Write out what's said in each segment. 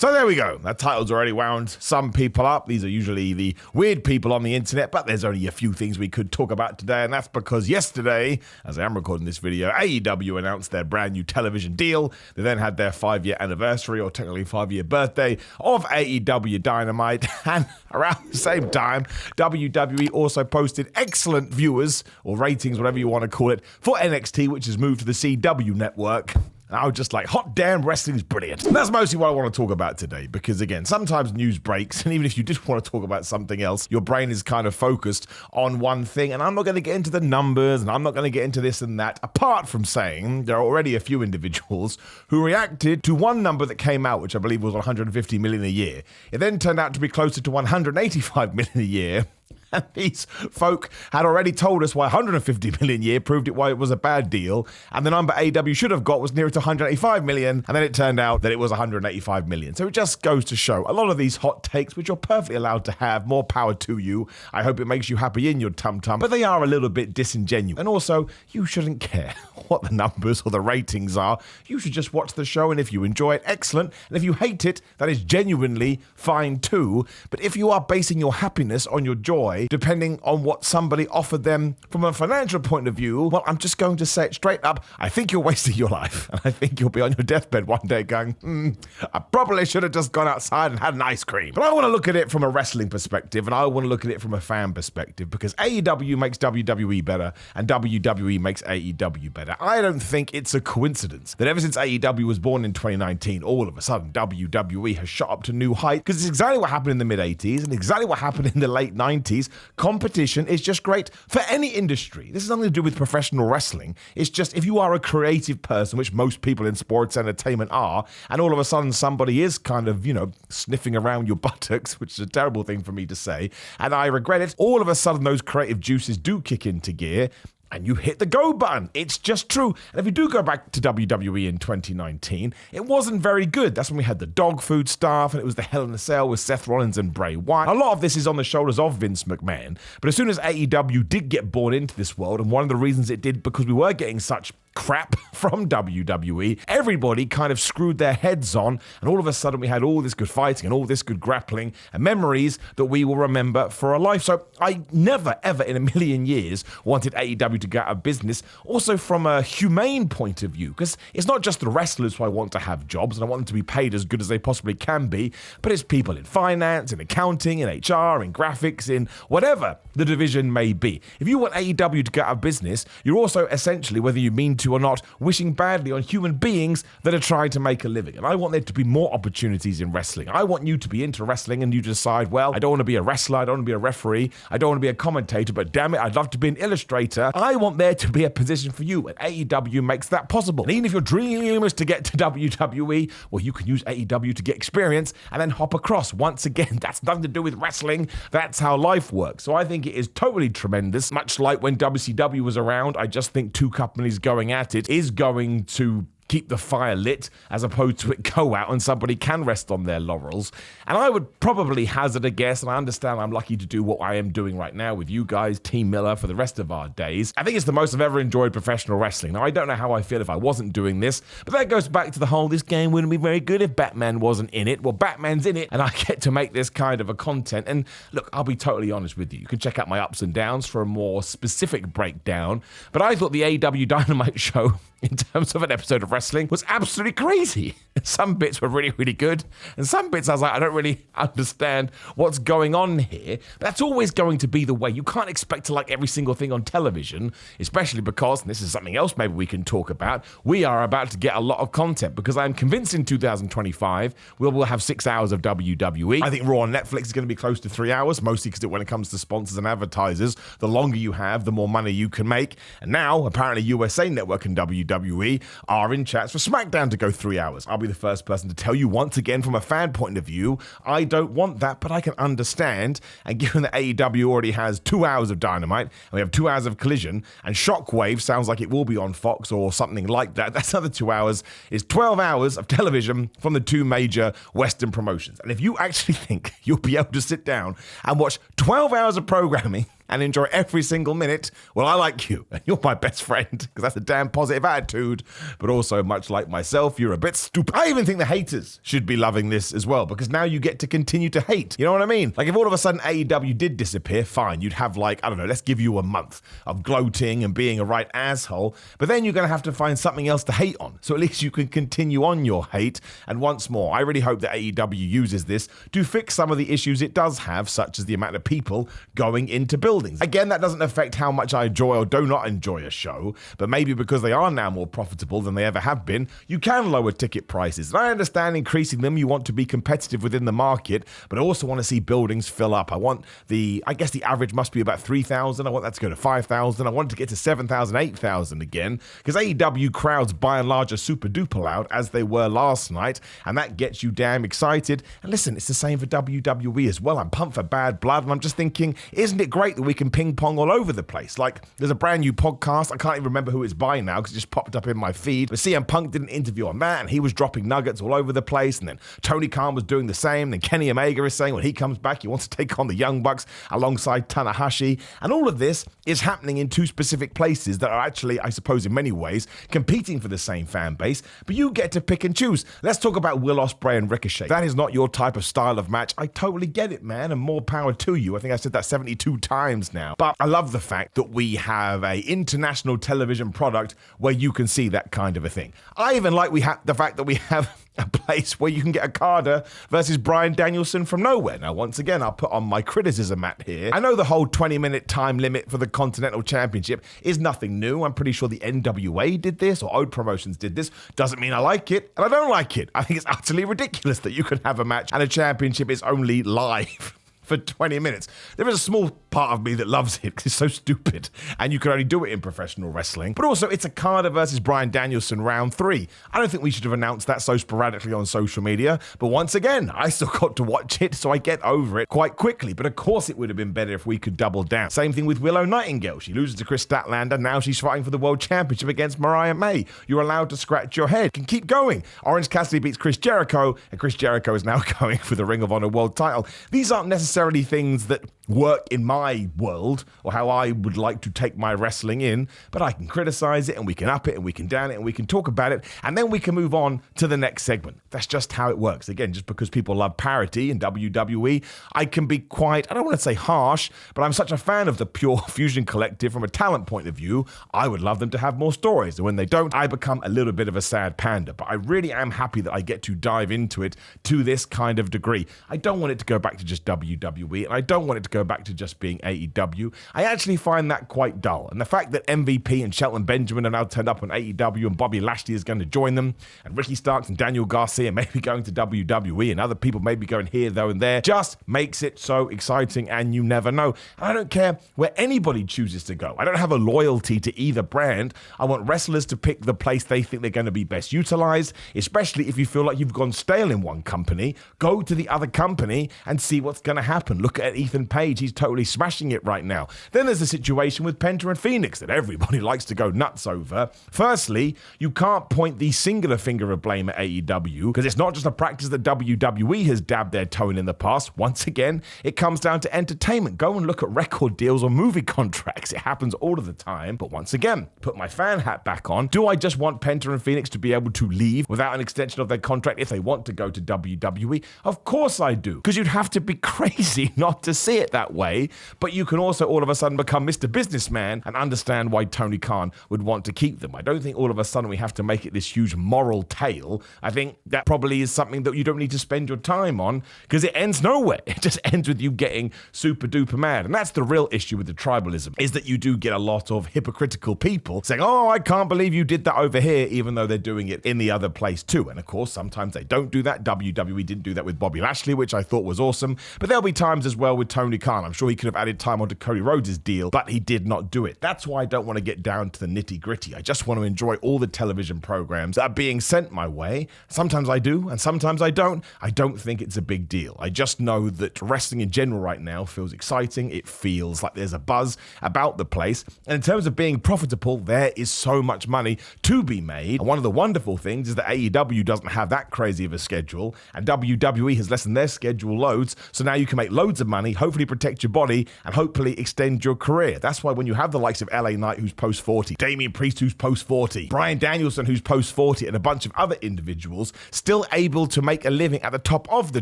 So there we go. That title's already wound some people up. These are usually the weird people on the internet, but there's only a few things we could talk about today, and that's because yesterday, as I am recording this video, AEW announced their brand new television deal. They then had their 5-year anniversary, or technically 5-year birthday, of AEW Dynamite, and around the same time, WWE also posted excellent viewers, or ratings, whatever you want to call it, for NXT, which has moved to the CW network. And I was just like, hot damn, wrestling's brilliant. And that's mostly what I want to talk about today, because again, sometimes news breaks, and even if you did want to talk about something else, your brain is kind of focused on one thing, and I'm not going to get into the numbers, and I'm not going to get into this and that, apart from saying there are already a few individuals who reacted to one number that came out, which I believe was 150 million a year. It then turned out to be closer to 185 million a year. And these folk had already told us why 150 million a year proved it why it was a bad deal, and the number AEW should have got was nearer to 185 million, and then it turned out that it was 185 million. So it just goes to show a lot of these hot takes, which you're perfectly allowed to have, more power to you. I hope it makes you happy in your tum-tum, but they are a little bit disingenuous. And also, you shouldn't care what the numbers or the ratings are. You should just watch the show, and if you enjoy it, excellent. And if you hate it, that is genuinely fine too. But if you are basing your happiness on your joy, depending on what somebody offered them from a financial point of view, well, I'm just going to say it straight up. I think you're wasting your life. And I think you'll be on your deathbed one day going, I probably should have just gone outside and had an ice cream. But I want to look at it from a wrestling perspective, and I want to look at it from a fan perspective, because AEW makes WWE better, and WWE makes AEW better. I don't think it's a coincidence that ever since AEW was born in 2019, all of a sudden WWE has shot up to new heights, because it's exactly what happened in the mid-80s and exactly what happened in the late 90s. Competition is just great for any industry. This has nothing to do with professional wrestling. It's just if you are a creative person, which most people in sports entertainment are, and all of a sudden somebody is kind of, sniffing around your buttocks, which is a terrible thing for me to say, and I regret it, all of a sudden those creative juices do kick into gear, and you hit the go button. It's just true. And if you do go back to WWE in 2019, it wasn't very good. That's when we had the dog food stuff, and it was the Hell in a Cell with Seth Rollins and Bray Wyatt. A lot of this is on the shoulders of Vince McMahon. But as soon as AEW did get born into this world, and one of the reasons it did because we were getting such crap from WWE, everybody kind of screwed their heads on, and all of a sudden we had all this good fighting and all this good grappling and memories that we will remember for a life. So I never, ever in a million years wanted AEW to get out of business. Also from a humane point of view, because it's not just the wrestlers who I want to have jobs and I want them to be paid as good as they possibly can be, but it's people in finance, in accounting, in HR, in graphics, in whatever the division may be. If you want AEW to get out of business, you're also essentially, whether you mean to or not, wishing badly on human beings that are trying to make a living. And I want there to be more opportunities in wrestling. I want you to be into wrestling and you decide, well, I don't want to be a wrestler, I don't want to be a referee, I don't want to be a commentator, but damn it, I'd love to be an illustrator. I want there to be a position for you, and AEW makes that possible. And even if your dream is to get to WWE, well, you can use AEW to get experience and then hop across. Once again, that's nothing to do with wrestling. That's how life works. So I think it is totally tremendous. Much like when WCW was around, I just think two companies going at it is going to keep the fire lit, as opposed to it go out and somebody can rest on their laurels. And I would probably hazard a guess, and I understand I'm lucky to do what I am doing right now with you guys, Team Miller, for the rest of our days. I think it's the most I've ever enjoyed professional wrestling. Now, I don't know how I feel if I wasn't doing this, but that goes back to the whole, this game wouldn't be very good if Batman wasn't in it. Well, Batman's in it, and I get to make this kind of a content. And look, I'll be totally honest with you. You can check out my ups and downs for a more specific breakdown, but I thought the AEW Dynamite show, in terms of an episode of wrestling, was absolutely crazy. Some bits were really, really good, and some bits I was like, I don't really understand what's going on here. But that's always going to be the way. You can't expect to like every single thing on television, especially because, and this is something else maybe we can talk about, we are about to get a lot of content, because I'm convinced in 2025 we will have 6 hours of WWE. I think Raw on Netflix is going to be close to 3 hours, mostly because when it comes to sponsors and advertisers, the longer you have, the more money you can make. And now, apparently, USA Network and WWE are in chats for SmackDown to go 3 hours. I'll be the first person to tell you, once again, from a fan point of view, I don't want that, but I can understand. And given that AEW already has 2 hours of Dynamite, and we have 2 hours of Collision, and Shockwave sounds like it will be on Fox or something like that, that's another 2 hours, is 12 hours of television from the two major Western promotions. And if you actually think you'll be able to sit down and watch 12 hours of programming and enjoy every single minute, well, I like you, and you're my best friend, because that's a damn positive attitude. But also, much like myself, you're a bit stupid. I even think the haters should be loving this as well, because now you get to continue to hate. You know what I mean? Like, if all of a sudden AEW did disappear, fine, you'd have like, I don't know, let's give you a month of gloating and being a right asshole, but then you're going to have to find something else to hate on. So at least you can continue on your hate. And once more, I really hope that AEW uses this to fix some of the issues it does have, such as the amount of people going into buildings. Again, that doesn't affect how much I enjoy or do not enjoy a show, but maybe because they are now more profitable than they ever have been, you can lower ticket prices. And I understand increasing them, you want to be competitive within the market, but I also want to see buildings fill up. I guess the average must be about 3,000. I want that to go to 5,000. I want it to get to 7,000, 8,000 again, because AEW crowds by and large are super duper loud, as they were last night, and that gets you damn excited. And listen, it's the same for WWE as well. I'm pumped for Bad Blood, and I'm just thinking, isn't it great that we can ping pong all over the place? Like, there's a brand new podcast, I can't even remember who it's by now because it just popped up in my feed, but CM Punk did an interview on that, and he was dropping nuggets all over the place, and then Tony Khan was doing the same, and Kenny Omega is saying when he comes back he wants to take on the Young Bucks alongside Tanahashi, and all of this is happening in two specific places that are actually, I suppose in many ways, competing for the same fan base, but you get to pick and choose. Let's talk about Will Ospreay and Ricochet. If that is not your type of style of match, I totally get it, man, and more power to you. I think I said that 72 times now, but I love the fact that we have a international television product where you can see that kind of a thing. I even like the fact that we have a place where you can get Okada versus Bryan Danielson from nowhere. Now, once again, I'll put on my criticism hat here. I know the whole 20-minute time limit for the Continental Championship is nothing new. I'm pretty sure the NWA did this, or Ode Promotions did this. Doesn't mean I like it, and I don't like it. I think it's utterly ridiculous that you can have a match and a championship is only live for 20 minutes. There is a small part of me that loves it because it's so stupid and you can only do it in professional wrestling. But also, it's Okada versus Bryan Danielson round 3. I don't think we should have announced that so sporadically on social media, but once again, I still got to watch it, so I get over it quite quickly. But of course it would have been better if we could double down. Same thing with Willow Nightingale. She loses to Chris Statlander, now she's fighting for the World Championship against Mariah May. You're allowed to scratch your head. Can keep going. Orange Cassidy beats Chris Jericho, and Chris Jericho is now going for the Ring of Honor World title. These aren't necessarily things that work in my world or how I would like to take my wrestling in, but I can criticize it and we can up it and we can down it and we can talk about it and then we can move on to the next segment. That's just how it works. Again, just because people love parity in WWE, I can be quite, I don't want to say harsh, but I'm such a fan of the Pure Fusion Collective from a talent point of view. I would love them to have more stories, and when they don't, I become a little bit of a sad panda. But I really am happy that I get to dive into it to this kind of degree. I don't want it to go back to just WWE, and I don't want it to go back to just being AEW. I actually find that quite dull. And the fact that MVP and Shelton Benjamin are now turned up on AEW and Bobby Lashley is going to join them, and Ricky Starks and Daniel Garcia may be going to WWE, and other people may be going here, though, and there, just makes it so exciting, and you never know. And I don't care where anybody chooses to go. I don't have a loyalty to either brand. I want wrestlers to pick the place they think they're going to be best utilized, especially if you feel like you've gone stale in one company. Go to the other company and see what's going to happen. Look at Ethan Page. He's totally smashing it right now. Then there's the situation with Penta and Phoenix that everybody likes to go nuts over. Firstly, you can't point the singular finger of blame at AEW because it's not just a practice that WWE has dabbed their toe in the past. Once again, it comes down to entertainment. Go and look at record deals or movie contracts. It happens all of the time. But once again, put my fan hat back on. Do I just want Penta and Phoenix to be able to leave without an extension of their contract if they want to go to WWE? Of course I do, because you'd have to be crazy not to see it that way. But you can also all of a sudden become Mr. Businessman and understand why Tony Khan would want to keep them. I don't think all of a sudden we have to make it this huge moral tale. I think that probably is something that you don't need to spend your time on because it ends nowhere. It just ends with you getting super duper mad. And that's the real issue with the tribalism, is that you do get a lot of hypocritical people saying, oh, I can't believe you did that over here, even though they're doing it in the other place too. And of course, sometimes they don't do that. WWE didn't do that with Bobby Lashley, which I thought was awesome. But there'll be times as well with Tony Khan. I'm sure he could have added time onto Cody Rhodes' deal, but he did not do it. That's why I don't want to get down to the nitty gritty. I just want to enjoy all the television programs that are being sent my way. Sometimes I do, and sometimes I don't. I don't think it's a big deal. I just know that wrestling in general right now feels exciting. It feels like there's a buzz about the place. And in terms of being profitable, there is so much money to be made. And one of the wonderful things is that AEW doesn't have that crazy of a schedule, and WWE has lessened their schedule loads. So now you can make loads of money, hopefully protect your body, longevity and hopefully extend your career. That's why when you have the likes of LA Knight, who's post 40, Damian Priest, who's post 40, Bryan Danielson, who's post 40, and a bunch of other individuals still able to make a living at the top of the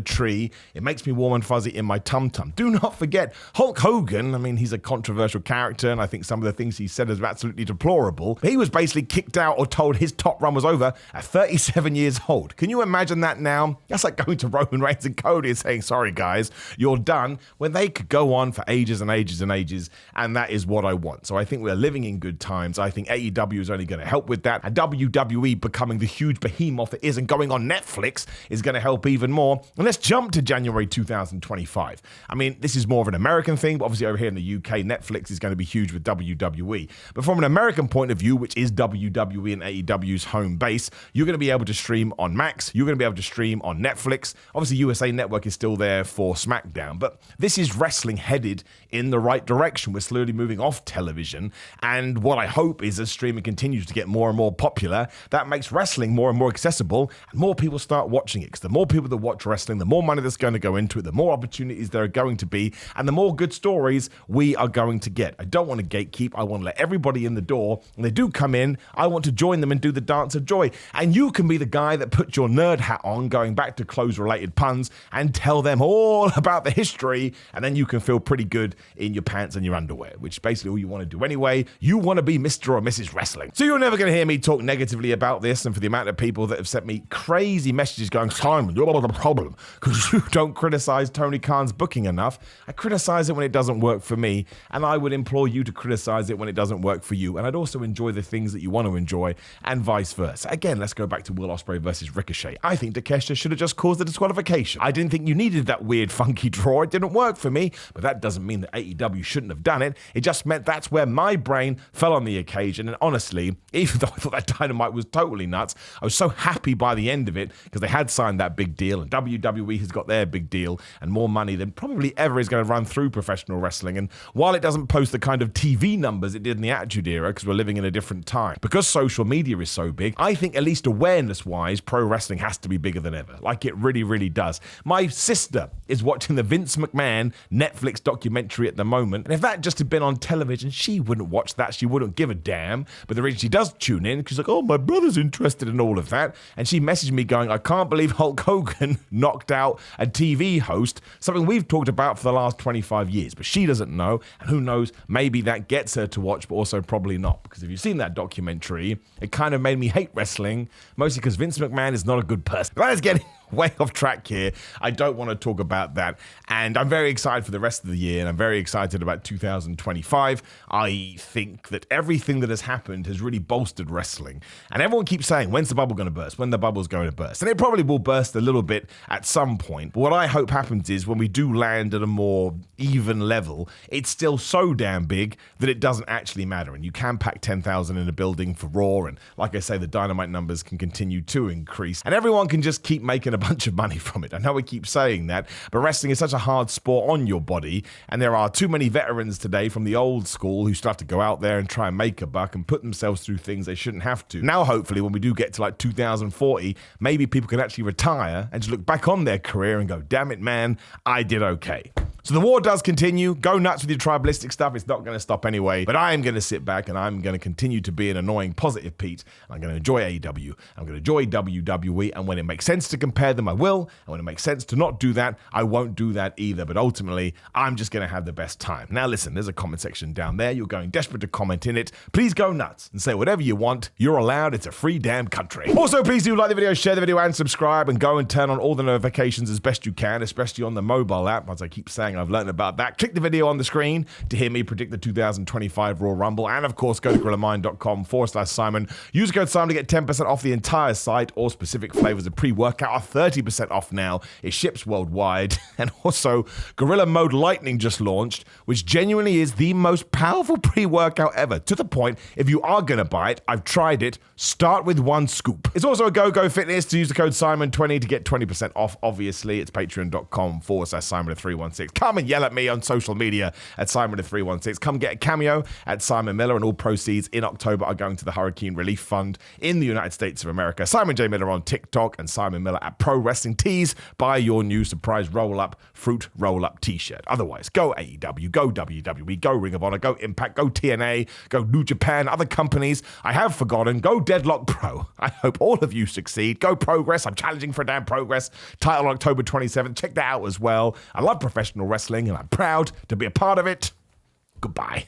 tree, it makes me warm and fuzzy in my tum-tum. Do not forget Hulk Hogan. I mean, he's a controversial character, and I think some of the things he said is absolutely deplorable. But he was basically kicked out or told his top run was over at 37 years old. Can you imagine that now? That's like going to Roman Reigns and Cody and saying, sorry guys, you're done, when they could go on for ages and ages and ages, and that is what I want. So I think we're living in good times. I think AEW is only going to help with that, and WWE becoming the huge behemoth it is and going on Netflix is going to help even more. And let's jump to January 2025. I mean, this is more of an American thing, but obviously over here in the UK, Netflix is going to be huge with WWE. But from an American point of view, which is WWE and AEW's home base, you're going to be able to stream on Max, you're going to be able to stream on Netflix. Obviously, USA Network is still there for SmackDown, but this is wrestling headed in the right direction. We're slowly moving off television, and what I hope is as streaming continues to get more and more popular, that makes wrestling more and more accessible, and more people start watching it, because the more people that watch wrestling, the more money that's going to go into it, the more opportunities there are going to be, and the more good stories we are going to get. I don't want to gatekeep. I want to let everybody in the door. When they do come in, I want to join them and do the dance of joy. And you can be the guy that puts your nerd hat on, going back to clothes-related puns, and tell them all about the history, and then you can feel pretty good in your pants and your underwear, which is basically all you want to do anyway. You want to be Mr. or Mrs. Wrestling. So you're never going to hear me talk negatively about this, and for the amount of people that have sent me crazy messages going, Simon, you're the problem, because you don't criticize Tony Khan's booking enough. I criticize it when it doesn't work for me, and I would implore you to criticize it when it doesn't work for you, and I'd also enjoy the things that you want to enjoy, and vice versa. Again, let's go back to Will Ospreay versus Ricochet. I think Takeshita should have just caused the disqualification. I didn't think you needed that weird, funky draw. It didn't work for me, but that doesn't mean that AEW shouldn't have done it. It just meant that's where my brain fell on the occasion, and honestly, even though I thought that Dynamite was totally nuts, I was so happy by the end of it, because they had signed that big deal, and WWE has got their big deal, and more money than probably ever is going to run through professional wrestling. And while it doesn't post the kind of TV numbers it did in the Attitude Era, because we're living in a different time, because social media is so big, I think at least awareness-wise, pro wrestling has to be bigger than ever. Like it really, really does. My sister is watching the Vince McMahon Netflix documentary at the moment, and if that just had been on television, she wouldn't watch that. She wouldn't give a damn. But the reason she does tune in, she's like, oh, my brother's interested in all of that. And she messaged me going, I can't believe Hulk Hogan knocked out a TV host, something we've talked about for the last 25 years. But she doesn't know, and who knows, maybe that gets her to watch, but also probably not. Because if you've seen that documentary, it kind of made me hate wrestling, mostly because Vince McMahon is not a good person. But let's get way off track here. I don't want to talk about that. And I'm very excited for the rest of the year, and I'm very excited about 2025. I think that everything that has happened has really bolstered wrestling. And everyone keeps saying, when's the bubble going to burst? When the bubble's going to burst? And it probably will burst a little bit at some point. But what I hope happens is when we do land at a more even level, it's still so damn big that it doesn't actually matter. And you can pack 10,000 in a building for Raw. And like I say, the Dynamite numbers can continue to increase. And everyone can just keep making a bunch of money from it. I know we keep saying that, but wrestling is such a hard sport on your body, and there are too many veterans today from the old school who still have to go out there and try and make a buck and put themselves through things they shouldn't have to. Now, hopefully, when we do get to like 2040, maybe people can actually retire and just look back on their career and go, damn it, man, I did okay. So the war does continue. Go nuts with your tribalistic stuff. It's not going to stop anyway. But I am going to sit back and I'm going to continue to be an annoying, positive Pete. I'm going to enjoy AEW. I'm going to enjoy WWE. And when it makes sense to compare them, I will. And when it makes sense to not do that, I won't do that either. But ultimately, I'm just going to have the best time. Now, listen, there's a comment section down there. You're going desperate to comment in it. Please go nuts and say whatever you want. You're allowed. It's a free damn country. Also, please do like the video, share the video, and subscribe. And go and turn on all the notifications as best you can, especially on the mobile app. As I keep saying, I've learned about that. Click the video on the screen to hear me predict the 2025 Royal Rumble. And of course, go to GorillaMind.com/Simon. Use code Simon to get 10% off the entire site. All specific flavors of pre-workout are 30% off now. It ships worldwide. And also, Gorilla Mode Lightning just launched, which genuinely is the most powerful pre-workout ever. To the point, if you are going to buy it, I've tried it, start with one scoop. It's also a Go Fitness. To use the code Simon20 to get 20% off. Obviously, it's patreon.com/Simon316. come and yell at me on social media at Simon316. Come get a cameo at Simon Miller, and all proceeds in October are going to the Hurricane Relief Fund in the United States of America. Simon J. Miller on TikTok and Simon Miller at Pro Wrestling Tees. Buy your new surprise roll-up, fruit roll-up t-shirt. Otherwise, go AEW, go WWE, go Ring of Honor, go Impact, go TNA, go New Japan, other companies I have forgotten. Go Deadlock Pro. I hope all of you succeed. Go Progress. I'm challenging for a damn Progress title on October 27th. Check that out as well. I love professional wrestling and I'm proud to be a part of it. Goodbye.